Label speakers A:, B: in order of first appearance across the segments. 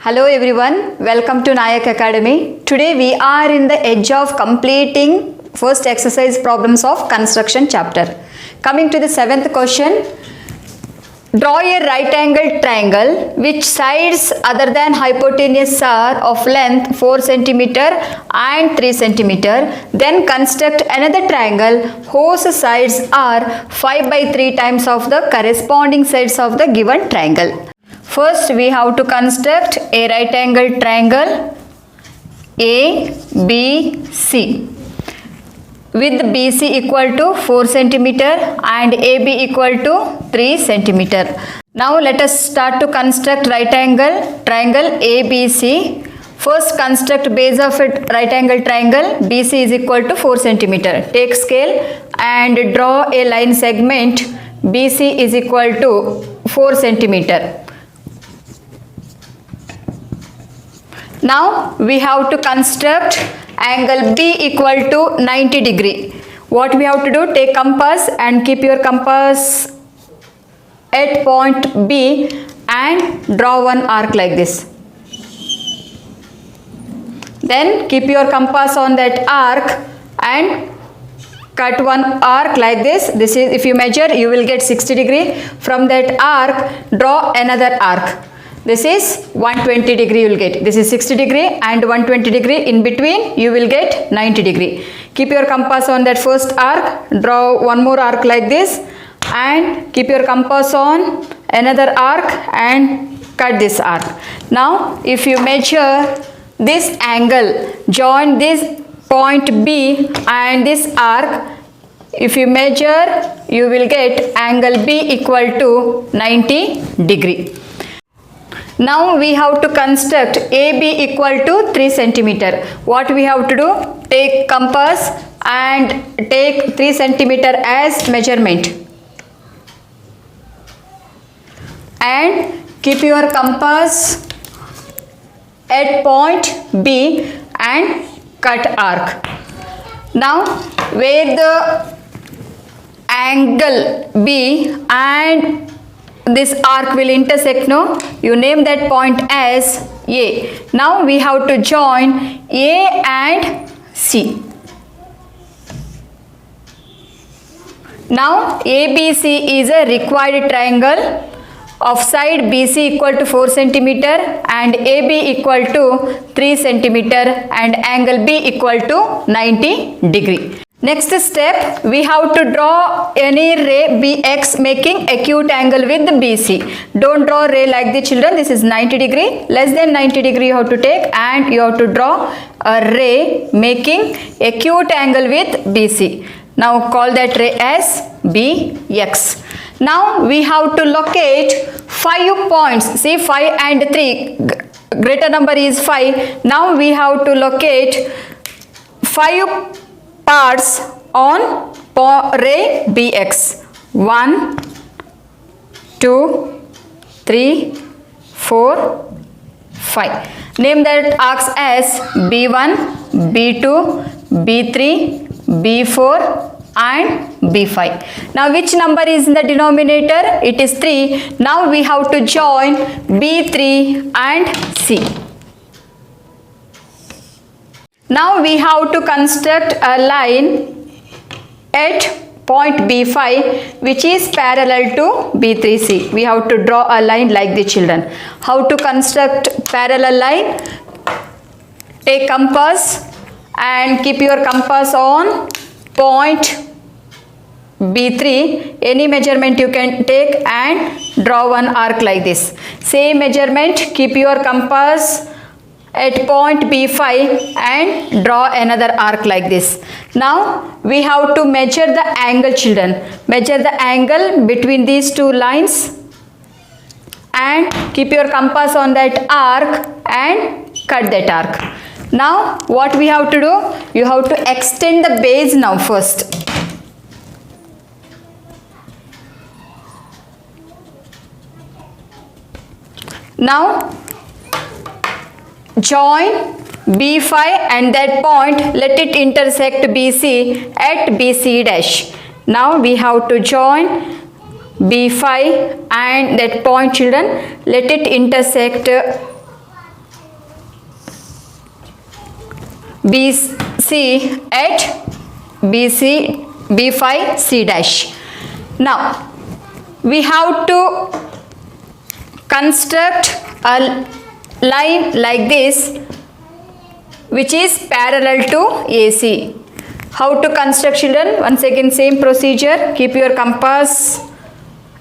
A: Hello everyone, welcome to Nayak Academy. Today we are in the edge of completing first exercise problems of construction chapter. Coming to the seventh question, draw a right angled triangle which sides other than hypotenuse are of length 4 cm and 3 cm. Then construct another triangle whose sides are 5 by 3 times of the corresponding sides of the given triangle. First we have to construct a right angled triangle ABC with BC equal to 4 cm and AB equal to 3 cm. Now let us start to construct right angle triangle ABC. First construct base of a right angle triangle. BC is equal to 4 cm. Take scale and draw a line segment. BC is equal to 4 cm. Now we have to construct angle B equal to 90 degree. What we have to do? Take compass and keep your compass at point B and draw one arc like this. Then keep your compass on that arc and cut one arc like this. This is, if you measure, you will get 60 degree. From that arc draw another arc. This is 120 degree you will get. This is 60 degree and 120 degree. In between you will get 90 degree. Keep your compass on that first arc. Draw one more arc like this and keep your compass on another arc and cut this arc. Now if you measure this angle, join this point B and this arc. If you measure, you will get angle B equal to 90 degree. Now we have to construct AB equal to 3 cm. What we have to do? Take compass and take 3 cm as measurement. And keep your compass at point B and cut arc. Now where the angle B and this arc will intersect, no? You name that point as A. Now we have to join A and C. Now ABC is a required triangle of side BC equal to 4 cm and AB equal to 3 cm and angle B equal to 90 degree. Next step, we have to draw any ray BX making acute angle with BC. Don't draw ray like the children. This is 90 degree. Less than 90 degree you have to take and you have to draw a ray making acute angle with BC. Now call that ray as BX. Now we have to locate 5 points. See, 5 and 3. Greater number is 5. Now we have to locate 5 parts on ray BX. 1, 2, 3, 4, 5. Name that arcs as B1, B2, B3, B4 and B5. Now which number is in the denominator? It is 3. Now we have to join B3 and C. Now we have to construct a line at point B5 which is parallel to B3C. We have to draw a line like the children. How to construct parallel line? Take compass and keep your compass on point B3. Any measurement you can take and draw one arc like this. Same measurement, keep your compass at point B5 and draw another arc like this. Now we have to measure the angle, children. Measure the angle between these two lines and keep your compass on that arc and cut that arc. Now what we have to do? You have to extend the base now first. Now join B5 and that point, let it intersect BC at BC dash. Now we have to join B5 and that point, children, let it intersect BC at BC B5 C dash. Now we have to construct a line like this which is parallel to AC. How to construct, children? Once again same procedure. Keep your compass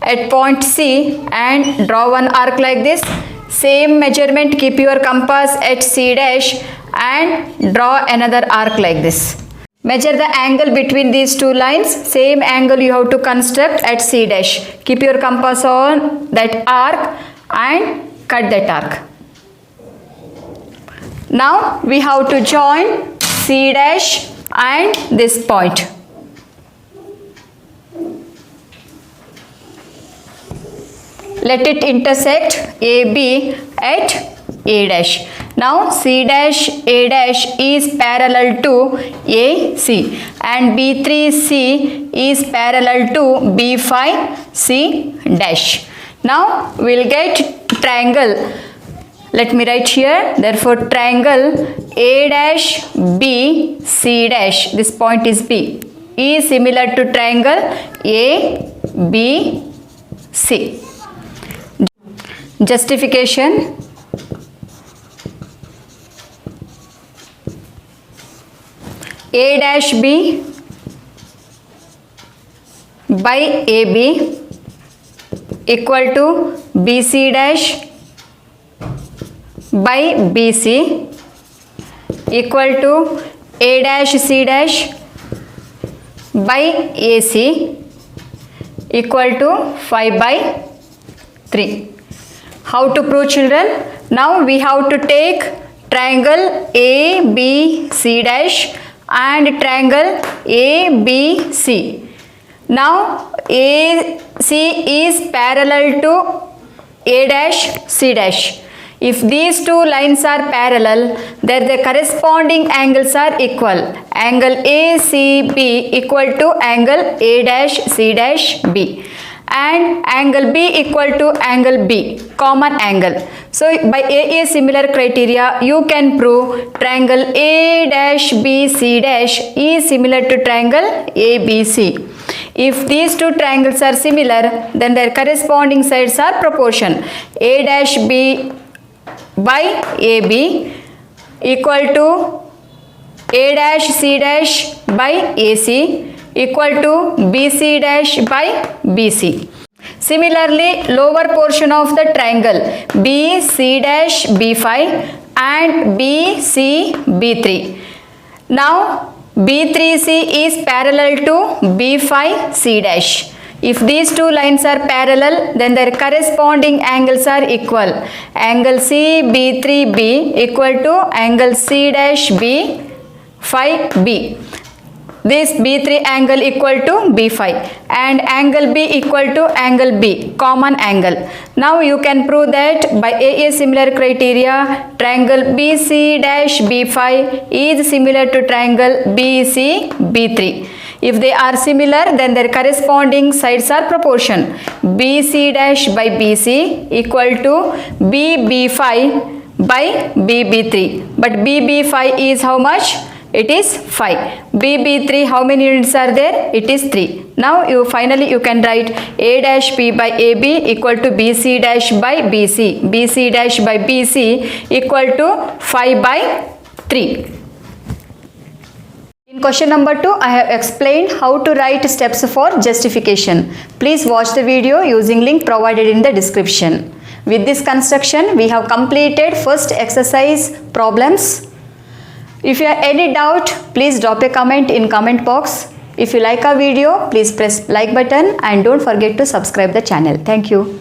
A: at point C and draw one arc like this. Same measurement, keep your compass at C dash and draw another arc like this. Measure the angle between these two lines. Same angle you have to construct at C dash. Keep your compass on that arc and cut that arc. Now we have to join C dash and this point. Let it intersect AB at A dash. Now C dash A dash is parallel to AC and B3C is parallel to B5C dash. Now we'll get triangle. Let me write here. Therefore triangle A dash B C dash, this point is B, is similar to triangle A B C. Justification. A dash B by AB equal to BC dash by BC equal to A dash C dash by AC equal to 5 by 3. How to prove, children? Now we have to take triangle ABC dash and triangle ABC. Now AC is parallel to A dash C dash. If these two lines are parallel, then the corresponding angles are equal. Angle ACB equal to angle A dash C dash B. And angle B equal to angle B, common angle. So by A similar criteria, you can prove triangle A dash B C dash is similar to triangle ABC. If these two triangles are similar, then their corresponding sides are proportion. A dash B by AB equal to A dash C dash by AC equal to BC dash by BC. Similarly, lower portion of the triangle BC dash B5 and BC B3. Now B3C is parallel to B5C dash. If these two lines are parallel, then their corresponding angles are equal. Angle CB3B equal to angle C dash B5B. This B3 angle equal to B5 and angle B equal to angle B, common angle. Now you can prove that by A similar criteria, triangle BC dash B5 is similar to triangle BC B3. If they are similar, then their corresponding sides are proportion. BC dash by BC equal to BB5 by BB3. But BB5 is how much? It is 5. BB3, how many units are there? It is 3. Now finally you can write A dash B by AB equal to BC dash by BC. BC dash by BC equal to 5 by 3. In question number 2, I have explained how to write steps for justification. Please watch the video using link provided in the description. With this construction, we have completed first exercise problems. If you have any doubt, please drop a comment in comment box. If you like our video, please press like button and don't forget to subscribe the channel. Thank you.